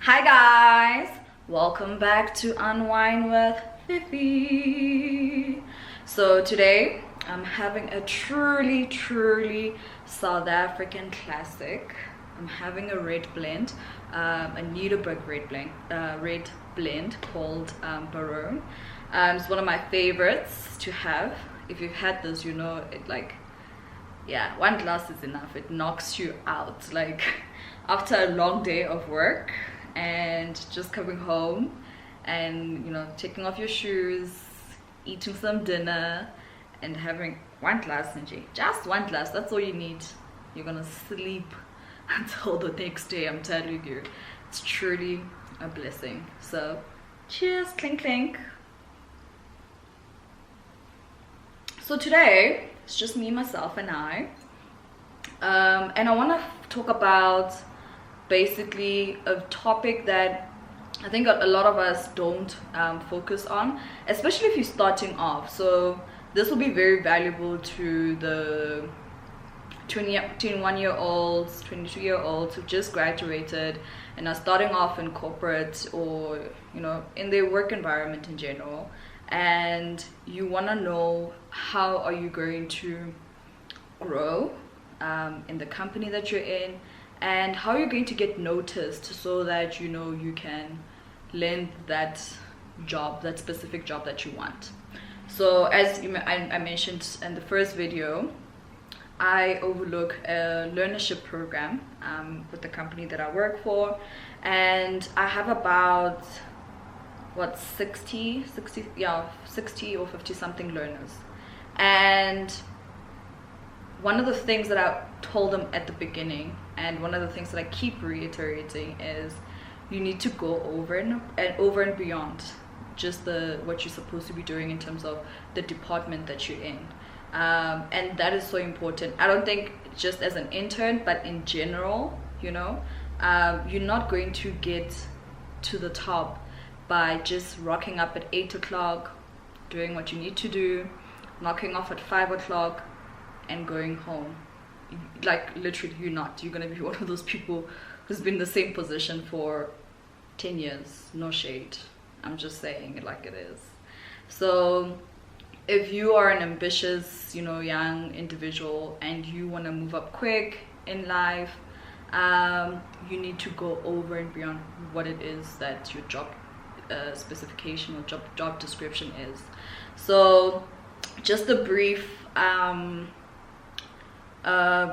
Hi guys, welcome back to UnWine with Fifi. So today I'm having a truly South African classic. I'm having a red blend, a Nederburg red blend called Baron. It's one of my favorites to have. If you've had this, you know it, like, yeah, one glass is enough. It knocks you out, like after a long day of work and just coming home and, you know, taking off your shoes, eating some dinner and having one glass, just one glass. That's all you need. You're gonna sleep until the next day. I'm telling you, it's truly a blessing. So cheers, clink clink. So today it's just me, myself and I, and I want to talk about basically a topic that I think a lot of us don't focus on, especially if you're starting off. So this will be very valuable to the 21-year-olds, 22-year-olds who just graduated and are starting off in corporate or, you know, in their work environment in general. And you want to know, how are you going to grow in the company that you're in, and how you're going to get noticed so that, you know, you can land that job, that specific job that you want. So as I mentioned in the first video, I overlook a learnership program with the company that I work for, and I have about 60 or 50 something learners. And one of the things that I told them at the beginning, and one of the things that I keep reiterating, is you need to go over and beyond just what you're supposed to be doing in terms of the department that you're in. And that is so important. I don't think just as an intern, but in general, you know, you're not going to get to the top by just rocking up at 8 o'clock, doing what you need to do, knocking off at 5 o'clock and going home. Like, literally, you're gonna be one of those people who's been in the same position for 10 years. No shade, I'm just saying it like it is. So if you are an ambitious, you know, young individual and you want to move up quick in life, you need to go over and beyond what it is that your job specification or job description is. So just a brief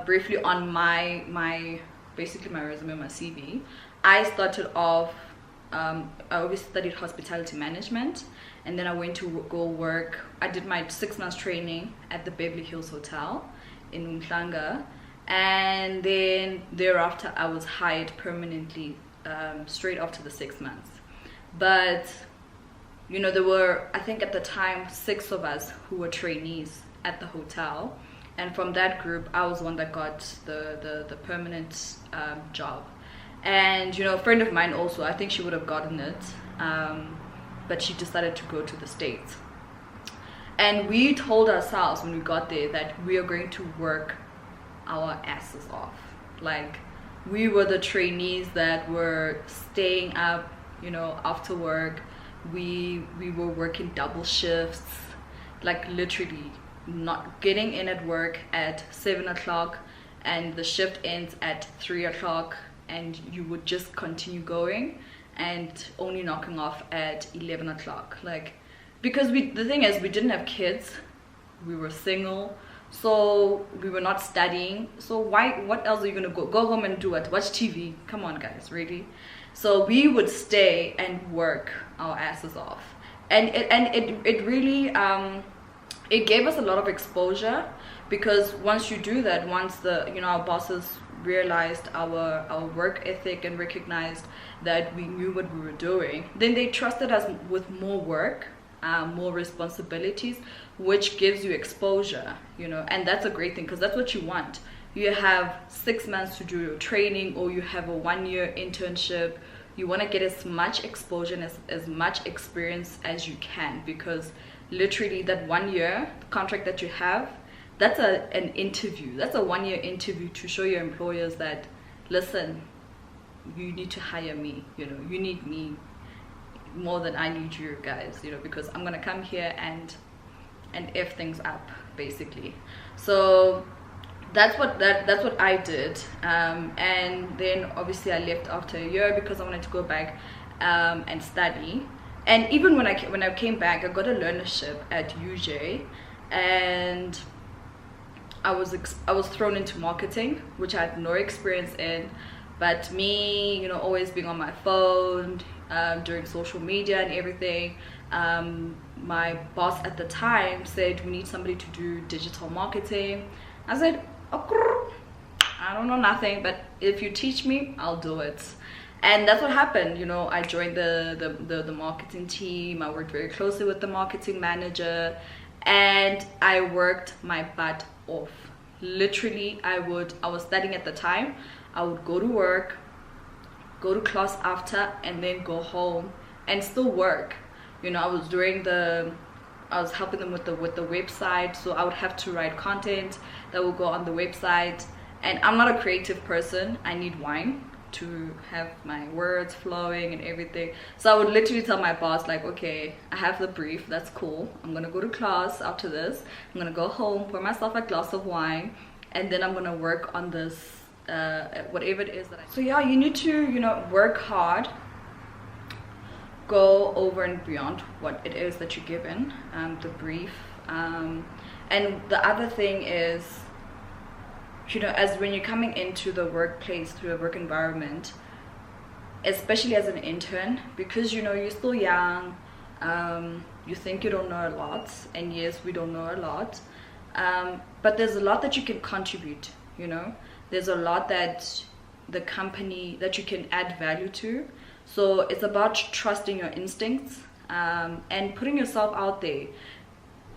briefly on my basically my resume, my CV. I started off, I always studied hospitality management, and then I went to go work. I did my 6 months training at the Beverly Hills Hotel in Umhlanga, and then thereafter I was hired permanently straight after the 6 months. But, you know, there were, I think at the time, 6 of us who were trainees at the hotel, and from that group I was one that got the permanent job. And, you know, a friend of mine also, I think she would have gotten it, but she decided to go to the States. And we told ourselves when we got there that we are going to work our asses off. Like, we were the trainees that were staying up, you know, after work. We were working double shifts, like literally not getting in at work at 7 o'clock and the shift ends at 3 o'clock, and you would just continue going and only knocking off at 11 o'clock. Like, because the thing is, we didn't have kids, we were single, so we were not studying. So what else are you gonna go home and do? Watch TV? Come on guys, really? So we would stay and work our asses off, and it really it gave us a lot of exposure, because once you do that, once our bosses realized our work ethic and recognized that we knew what we were doing, then they trusted us with more work, more responsibilities, which gives you exposure, you know. And that's a great thing, because that's what you want. You have 6 months to do your training, or you have a 1-year internship. You want to get as much exposure and as much experience as you can, because literally that 1 year contract that you have, that's an interview. That's a 1-year interview to show your employers that, listen, you need to hire me, you know, you need me more than I need you guys, you know, because I'm gonna come here and F things up basically. So that's what I did, and then obviously I left after a year because I wanted to go back and study. And even when I came back, I got a learnership at UJ, and I was thrown into marketing, which I had no experience in. But me, you know, always being on my phone, during social media and everything, my boss at the time said, we need somebody to do digital marketing. I said, oh, I don't know nothing, but if you teach me, I'll do it. And that's what happened. You know, I joined the marketing team. I worked very closely with the marketing manager, and I worked my butt off. Literally, I was studying at the time. I would go to work, go to class after, and then go home and still work. You know, I was helping them with the website, so I would have to write content that will go on the website. And I'm not a creative person. I need wine to have my words flowing and everything. So I would literally tell my boss, like, okay, I have the brief, that's cool, I'm gonna go to class after this, I'm gonna go home, pour myself a glass of wine, and then I'm gonna work on this whatever it is that I. So yeah, you need to, you know, work hard, go over and beyond what it is that you're given, the brief, and the other thing is, you know, as when you're coming into the workplace, through a work environment, especially as an intern, because, you know, you're still young, you think you don't know a lot, and yes, we don't know a lot, but there's a lot that you can contribute, you know, there's a lot that the company, that you can add value to. So it's about trusting your instincts, and putting yourself out there.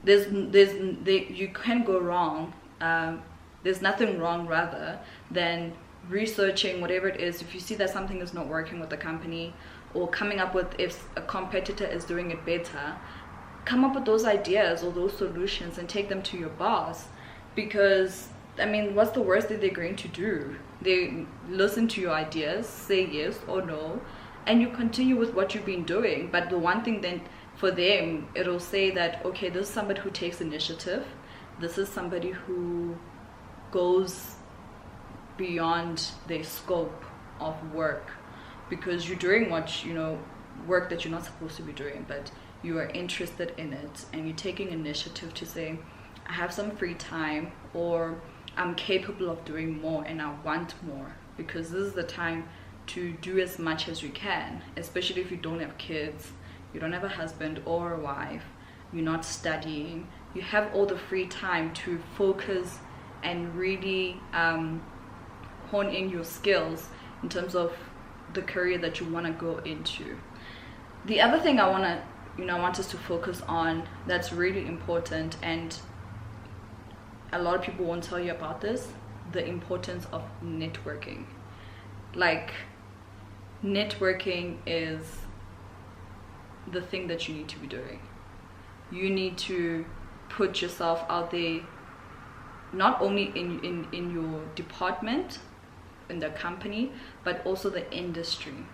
You can't go wrong. There's nothing wrong rather than researching whatever it is. If you see that something is not working with the company, or coming up with, if a competitor is doing it better, come up with those ideas or those solutions and take them to your boss. Because, I mean, what's the worst that they're going to do? They listen to your ideas, say yes or no, and you continue with what you've been doing. But the one thing then for them, it'll say that, okay, this is somebody who takes initiative, this is somebody who goes beyond their scope of work, because you're doing what, you know, work that you're not supposed to be doing, but you are interested in it, and you're taking initiative to say, I have some free time, or I'm capable of doing more and I want more, because this is the time to do as much as you can, especially if you don't have kids, you don't have a husband or a wife, you're not studying, you have all the free time to focus and really hone in your skills in terms of the career that you want to go into. The other thing I want us to focus on, that's really important, and a lot of people won't tell you about this, the importance of networking. Like, networking is the thing that you need to be doing. You need to put yourself out there, not only in your department, in the company, but also the industry.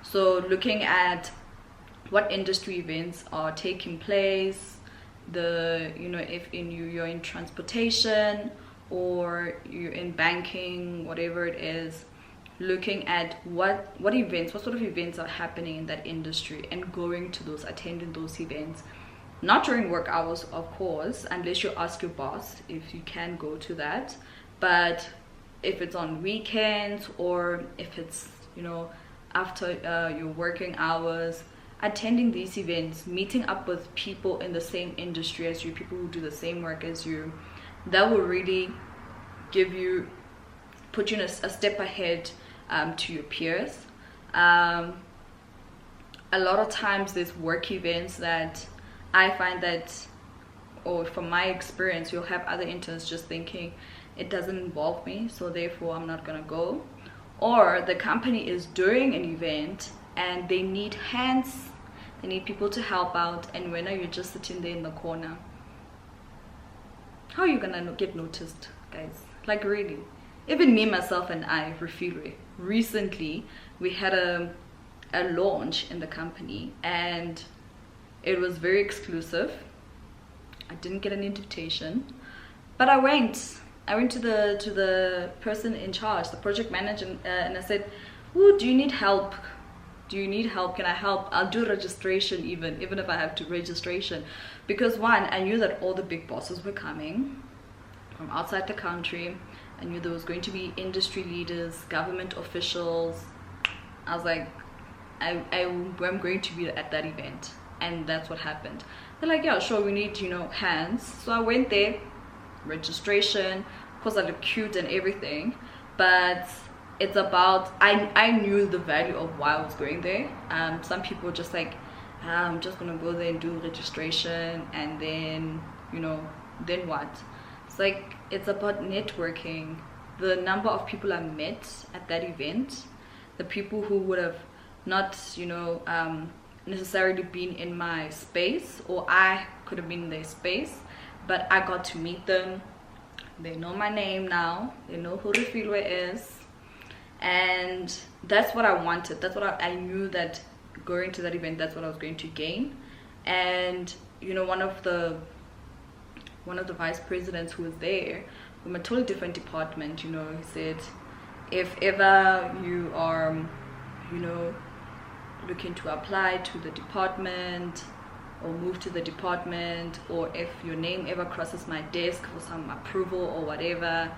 So looking at what industry events are taking place, if you're in transportation or you're in banking, whatever it is, looking at what events, what sort of events are happening in that industry, and going to those, attending those events. Not during work hours, of course, unless you ask your boss if you can go to that. But if it's on weekends, or if it's, after your working hours, attending these events, meeting up with people in the same industry as you, people who do the same work as you, that will really put you in a step ahead to your peers. A lot of times there's work events that I find that, or from my experience, you'll have other interns just thinking, it doesn't involve me, so therefore I'm not gonna go. Or the company is doing an event and they need hands, they need people to help out, and when are you just sitting there in the corner? How are you gonna get noticed, guys? Like, really, even me, myself, and I, Refilwe, recently we had a launch in the company, and it was very exclusive. I didn't get an invitation, but I went to the person in charge, the project manager, and I said, "Ooh, do you need help? Do you need help? Can I help? I'll do registration, even if I have to registration." Because one, I knew that all the big bosses were coming from outside the country. I knew there was going to be industry leaders, government officials. I was like, I'm going to be at that event, and that's what happened. They're like, "Yeah, sure, we need, hands." So I went there, registration. Of course, I look cute and everything, but it's about, I knew the value of why I was going there. Some people were just like, I'm just gonna go there and do registration, and then then what? It's like, it's about networking. The number of people I met at that event, the people who would have not necessarily been in my space, or I could have been in their space, but I got to meet them. They know my name now, they know who Refilwe is, and that's what I wanted. That's what I knew, that going to that event, that's what I was going to gain. And one of the vice presidents who was there from a totally different department, he said, if ever you are looking to apply to the department or move to the department, or if your name ever crosses my desk for some approval or whatever,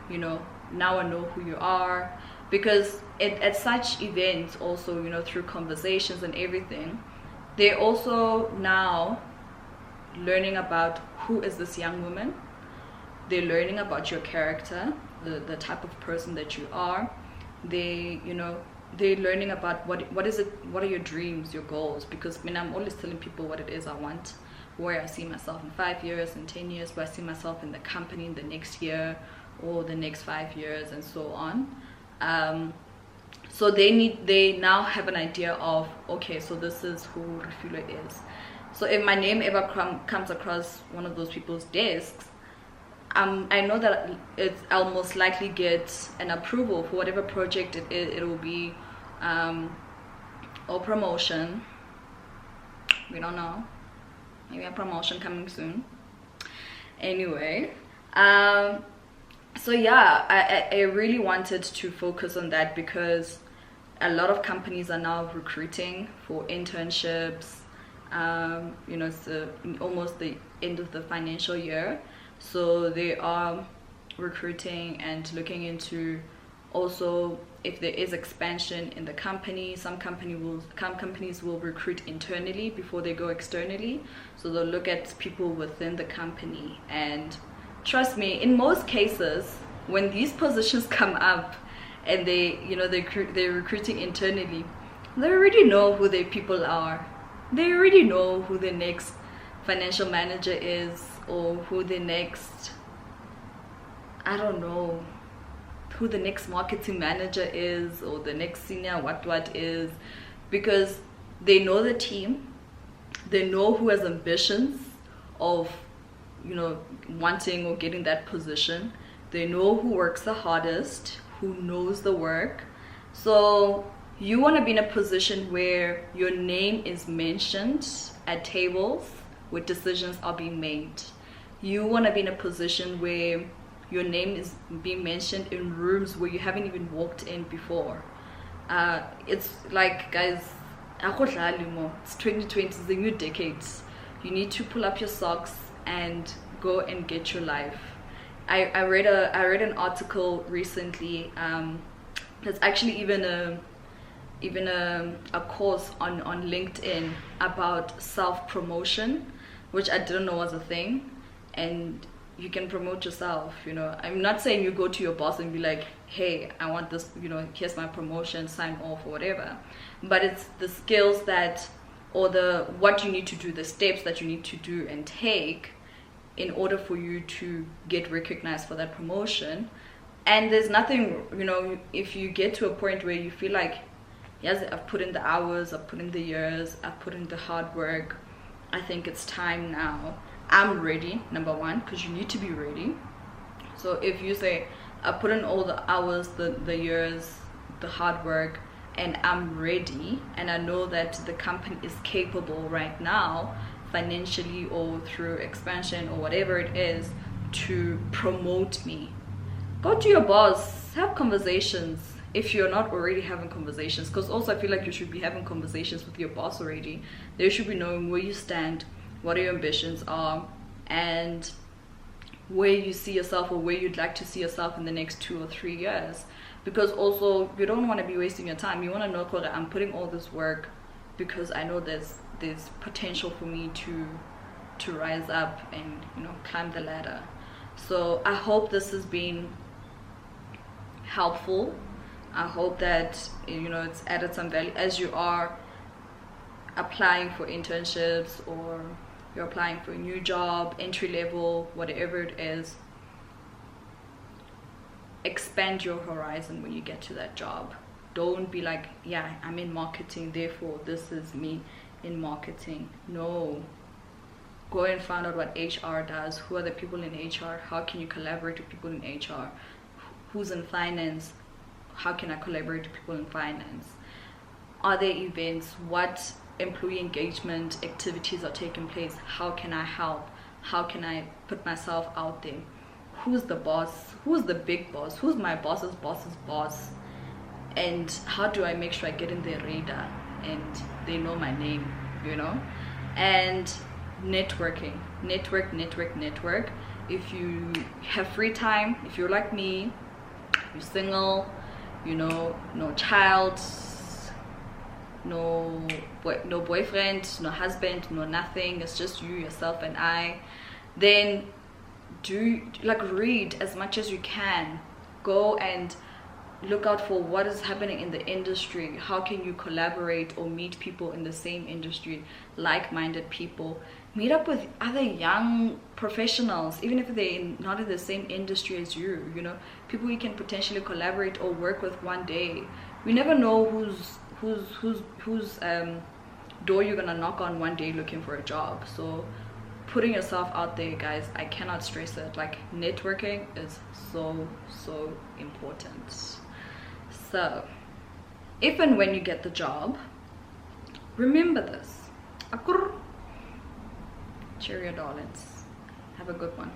now I know who you are. Because at such events also, through conversations and everything, they're also now learning about who is this young woman. They're learning about your character, the type of person that you are. They're learning about what is it, what are your dreams, your goals. Because I'm always telling people what it is I want, where I see myself in 5 years, in 10 years, where I see myself in the company in the next year or the next 5 years, and so on. So they now have an idea of, okay, so this is who Refilwe is. So if my name ever comes across one of those people's desks, I know that I'll most likely get an approval for whatever project it will be, or promotion. We don't know. Maybe a promotion coming soon. Anyway, so yeah, I really wanted to focus on that, because a lot of companies are now recruiting for internships. It's almost the end of the financial year, so they are recruiting and looking into also if there is expansion in the company. Some companies will recruit internally before they go externally, so they'll look at people within the company. And trust me, in most cases, when these positions come up and they're recruiting internally, they already know who their people are. They already know who the next financial manager is, or who the next, I don't know, who the next marketing manager is, or the next senior what is, because they know the team. They know who has ambitions of wanting or getting that position. They know who works the hardest, who knows the work. So you want to be in a position where your name is mentioned at tables where decisions are being made. You want to be in a position where your name is being mentioned in rooms where you haven't even walked in before. It's like, guys, it's 2020, it's the new decade. You need to pull up your socks and go and get your life. I read an article recently. There's actually even a course on LinkedIn about self-promotion, which I didn't know was a thing. And you can promote yourself. I'm not saying you go to your boss and be like, hey, I want this, here's my promotion, sign off or whatever. But it's the skills that, or what you need to do, the steps that you need to do and take in order for you to get recognized for that promotion. And there's nothing, if you get to a point where you feel like, yes, I've put in the hours, I've put in the years, I've put in the hard work, I think it's time now. I'm ready, number one, because you need to be ready. So if you say, I put in all the hours, the years, the hard work, and I'm ready, and I know that the company is capable right now, financially or through expansion or whatever it is, to promote me. Go to your boss, have conversations if you're not already having conversations, because also I feel like you should be having conversations with your boss already. They should be knowing where you stand, what your ambitions are, and where you see yourself, or where you'd like to see yourself in the next 2 or 3 years. Because also you don't want to be wasting your time. You want to know, I'm putting all this work because I know there's potential for me to rise up and, you know, climb the ladder. So I hope this has been helpful. I hope that, you know, it's added some value as you are applying for internships, or you're applying for a new job, entry level, whatever it is. Expand your horizon when you get to that job. Don't be like, yeah, I'm in marketing, therefore this is me in marketing. No, go and find out what HR does. Who are the people in HR? How can you collaborate with people in HR? Who's in finance? How can I collaborate with people in finance? Are there events? What employee engagement activities are taking place? How can I help? How can I put myself out there? Who's the boss? Who's the big boss? Who's my boss's boss's boss? And how do I make sure I get in their radar and they know my name, you know? And networking. Network. If you have free time, if you're like me, you're single, you know, no child, no boyfriend, no husband, no nothing, it's just you, yourself, and I, then read as much as you can. Go and look out for what is happening in the industry. How can you collaborate or meet people in the same industry, like-minded people? Meet up with other young professionals, even if they're not in the same industry as you, you know, people you can potentially collaborate or work with one day. We never know whose door you're gonna knock on one day looking for a job. So putting yourself out there, guys, I cannot stress it. Like, networking is so important. So if and when you get the job, remember this. Cheerio, darlings. Have a good one.